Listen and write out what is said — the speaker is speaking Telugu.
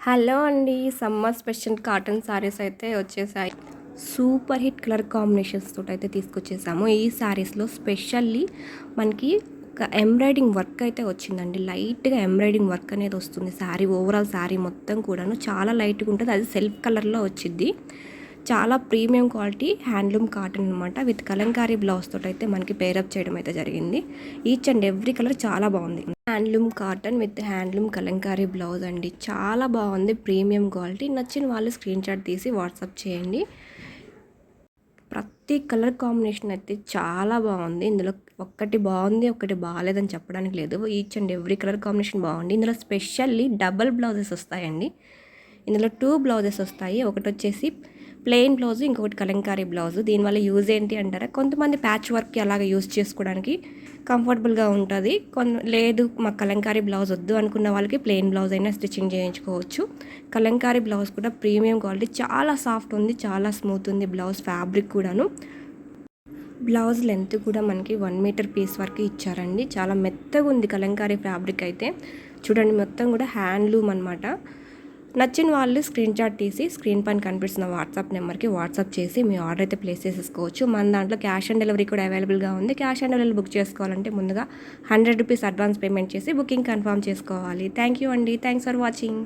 హలో అండి. సమ్మర్ స్పెషల్ కాటన్ శారీస్ అయితే వచ్చేసాయి. సూపర్ హిట్ కలర్ కాంబినేషన్స్ తోటి తీసుకొచ్చేసాము. ఈ శారీస్లో స్పెషల్లీ మనకి ఒక ఎంబ్రాయిడింగ్ వర్క్ అయితే వచ్చిందండి. లైట్గా ఎంబ్రాయిడింగ్ వర్క్ అనేది వస్తుంది. శారీ ఓవరాల్ శారీ మొత్తం కూడాను చాలా లైట్గా ఉంటుంది. అది సెల్ఫ్ కలర్లో వచ్చింది. చాలా ప్రీమియం క్వాలిటీ హ్యాండ్లూమ్ కాటన్ అనమాట. విత్ కలంకారీ బ్లౌజ్ తోటి అయితే మనకి పేరప్ చేయడం అయితే జరిగింది. ఈచ్ అండ్ ఎవ్రీ కలర్ చాలా బాగుంది. Handloom cotton with handloom Kalamkari blouse అండి. చాలా బాగుంది, ప్రీమియం క్వాలిటీ. నచ్చిన వాళ్ళు స్క్రీన్ షాట్ తీసి వాట్సాప్ చేయండి. ప్రతి కలర్ కాంబినేషన్ అయితే చాలా బాగుంది. ఇందులో ఒక్కటి బాగుంది ఒకటి బాగాలేదని చెప్పడానికి లేదు. Each and every colour combination బాగుంది. ఇందులో స్పెషల్లీ డబల్ బ్లౌజెస్ వస్తాయండి. ఇందులో 2 బ్లౌజెస్ వస్తాయి. ఒకటి వచ్చేసి ప్లెయిన్ బ్లౌజ్, ఇంకొకటి కలంకారీ బ్లౌజ్. దీనివల్ల యూజ్ ఏంటి అంటారా, కొంతమంది ప్యాచ్ వర్క్కి అలాగ యూజ్ చేసుకోవడానికి కంఫర్టబుల్గా ఉంటుంది. లేదు మాకు కలంకారీ బ్లౌజ్ వద్దు అనుకున్న వాళ్ళకి ప్లెయిన్ బ్లౌజ్ అయినా స్టిచ్చింగ్ చేయించుకోవచ్చు. కలంకారీ బ్లౌజ్ కూడా ప్రీమియం క్వాలిటీ, చాలా సాఫ్ట్ ఉంది, చాలా స్మూత్ ఉంది. బ్లౌజ్ ఫ్యాబ్రిక్ కూడాను. బ్లౌజ్ లెంత్ కూడా మనకి 1 మీటర్ పీస్ వరకు ఇచ్చారండి. చాలా మెత్తగా ఉంది కలంకారీ ఫ్యాబ్రిక్ అయితే. చూడండి, మొత్తం కూడా హ్యాండ్లూమ్ అనమాట. నచ్చిన వాళ్ళు స్క్రీన్ షాట్ తీసి స్క్రీన్ పైన కనిపిస్తున్న వాట్సాప్ నెంబర్కి వాట్సాప్ చేసి మీ ఆర్డర్ అయితే ప్లేస్ చేసేసుకోవచ్చు. మన దాంట్లో క్యాష్ ఆన్ డెలివరీ కూడా అవైలబుల్గా ఉంది. క్యాష్ ఆన్ డెలివరీ బుక్ చేసుకోవాలంటే ముందుగా 100 రూపీస్ అడ్వాన్స్ పేమెంట్ చేసి బుకింగ్ కన్ఫర్మ్ చేసుకోవాలి. థ్యాంక్ యూ అండి. Thanks for watching.